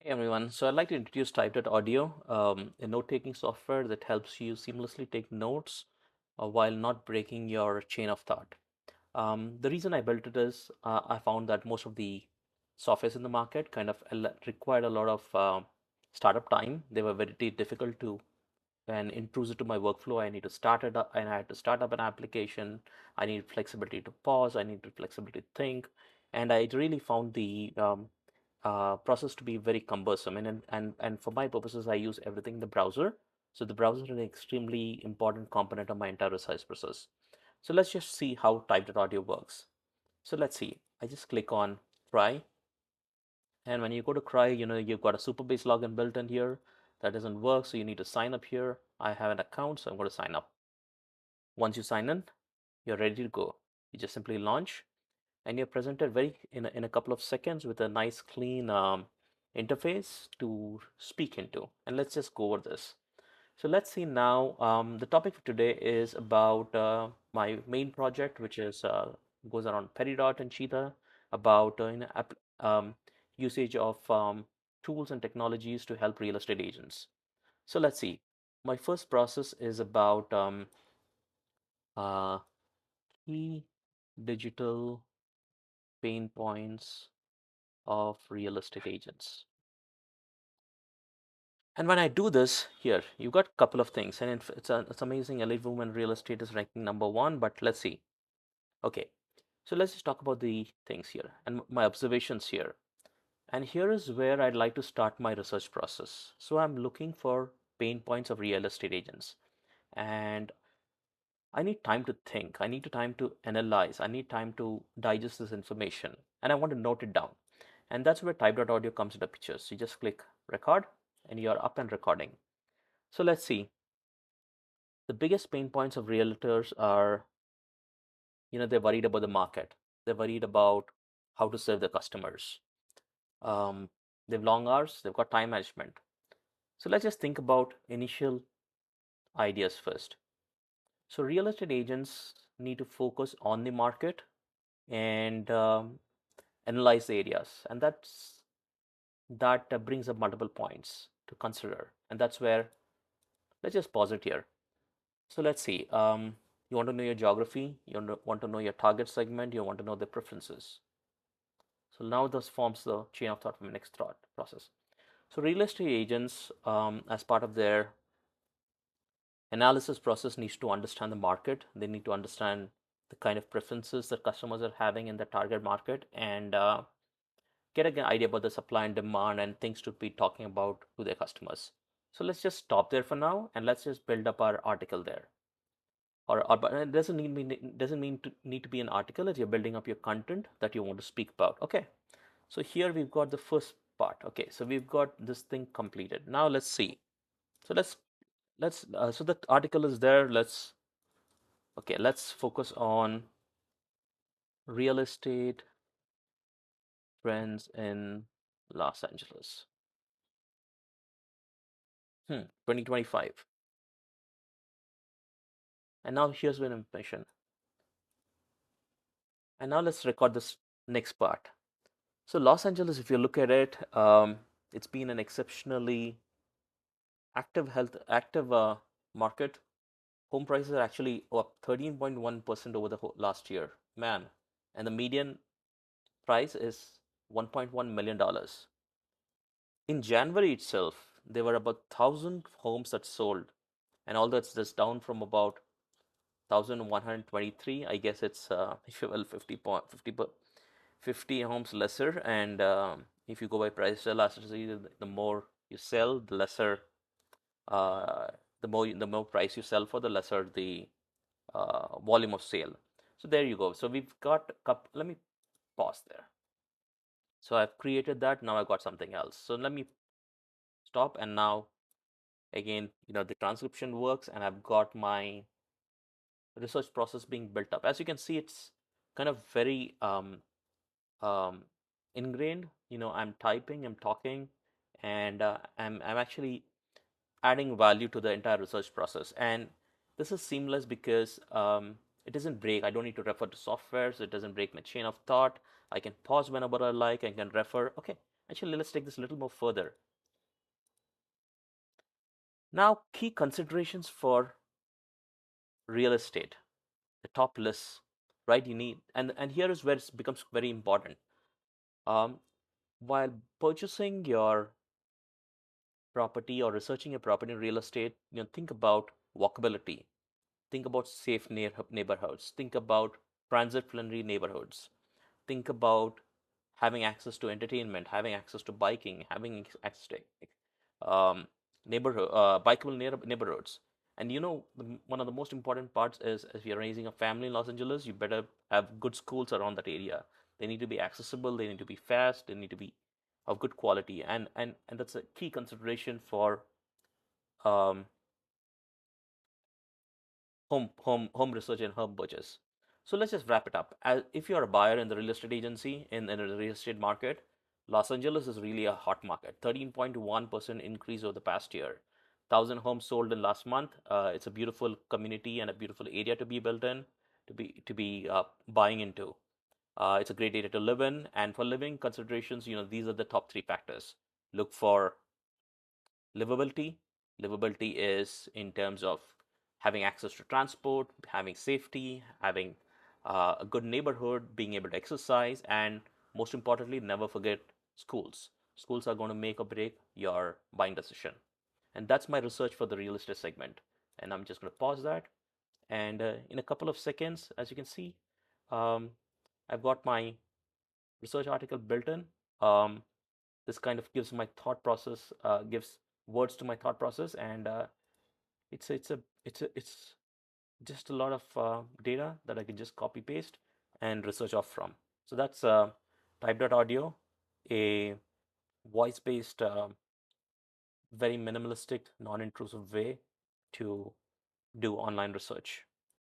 Hey everyone, so I'd like to introduce Type.Audio, a note-taking software that helps you seamlessly take notes while not breaking your chain of thought. The reason I built it is I found that most of the softwares in the market kind of required a lot of startup time. They were very difficult to and intrusive to my workflow. I need to start it up, and I had to start up an application. I need flexibility to pause. I need flexibility to think, and I really found the process to be very cumbersome. And for my purposes, I use everything in the browser. So the browser is an extremely important component of my entire research process. So let's just see how Type.Audio works. So let's see. I just click on try, and when you go to Cry, you've got a Superbase login built in here. That doesn't work, so you need to sign up here. I have an account, so I'm going to sign up. Once you sign in, you're ready to go. You just simply launch, and you're presented in a couple of seconds with a nice clean interface to speak into. And let's just go over this. So let's see now. The topic for today is about my main project, which is goes around Peridot and Cheetah, about usage of tools and technologies to help real estate agents. So let's see. My first process is about uh, key digital pain points of real estate agents. And when I do this here, you've got a couple of things, and it's amazing. Elite Women Real Estate is ranking number one, but let's see. Okay, so let's just talk about the things here and my observations here. And here is where I'd like to start my research process. So I'm looking for pain points of real estate agents, and I need time to think. I need time to analyze. I need time to digest this information, and I want to note it down. And that's where Type.Audio comes into picture. So you just click record, and you're up and recording. So let's see. The biggest pain points of realtors are, they're worried about the market. They're worried about how to serve the customers. Um, they've long hours. They've got time management. So let's just think about initial ideas first. So real estate agents need to focus on the market and analyze the areas, and that brings up multiple points to consider, and that's where let's just pause it here. So let's see. You want to know your geography, you want to know your target segment, you want to know their preferences. So now this forms the chain of thought for the next thought process. So real estate agents, as part of their analysis process, needs to understand the market. They need to understand the kind of preferences that customers are having in the target market, and get an idea about the supply and demand and things to be talking about to their customers. So let's just stop there for now, and let's just build up our article there. Or but it doesn't mean to need to be an article that you're building up your content that you want to speak about. Okay, so here we've got the first part. Okay, so we've got this thing completed. Now let's see. So let's so the article is there. Let's focus on real estate trends in Los Angeles. 2025. And now here's one information. And now let's record this next part. So Los Angeles, if you look at it, it's been an exceptionally active market. Home prices are actually up 13.1% over the last year, man. And the median price is $1.1 million. In January itself, there were about 1,000 homes that sold, and all that's just down from about 1,123. I guess it's if you will 50 homes lesser, and if you go by price elasticity, the more you sell, the lesser uh, the more price you sell for, the lesser the volume of sale. So there you go. So we've got let me pause there. So I've created that. Now I've got something else. So let me stop, and now again, the transcription works, and I've got my research process being built up. As you can see, it's kind of very um, ingrained. I'm typing, I'm talking, and I'm actually adding value to the entire research process. And this is seamless because it doesn't break. I don't need to refer to software, so it doesn't break my chain of thought. I can pause whenever I like. I can refer. Okay, Actually, let's take this a little more further. Now, key considerations for real estate, the top lists, right? You need, and here is where it becomes very important. Um, while purchasing your property or researching your property in real estate, think about walkability, think about safe neighborhoods, think about transit-friendly neighborhoods, think about having access to entertainment, having access to biking, having access to neighborhood bikeable neighborhoods. And one of the most important parts is if you're raising a family in Los Angeles, you better have good schools around that area. They need to be accessible, they need to be fast, they need to be of good quality, and that's a key consideration for um, home research and home purchase. So let's just wrap it up. If you're a buyer in the real estate agency in the real estate market, Los Angeles is really a hot market. 13.1% increase over the past year. 1,000 homes sold in last month. It's a beautiful community and a beautiful area to be built in, to be buying into. It's a great area to live in, and for living considerations, these are the top three factors. Look for livability. Livability is in terms of having access to transport, having safety, having a good neighborhood, being able to exercise, and most importantly, never forget schools. Schools are going to make or break your buying decision. And that's my research for the real estate segment. And I'm just going to pause that. And in a couple of seconds, as you can see, um, I've got my research article built in. Um, this kind of gives my thought process, gives words to my thought process, and it's just a lot of data that I can just copy paste and research off from. So that's Type.Audio, a voice-based, very minimalistic, non-intrusive way to do online research.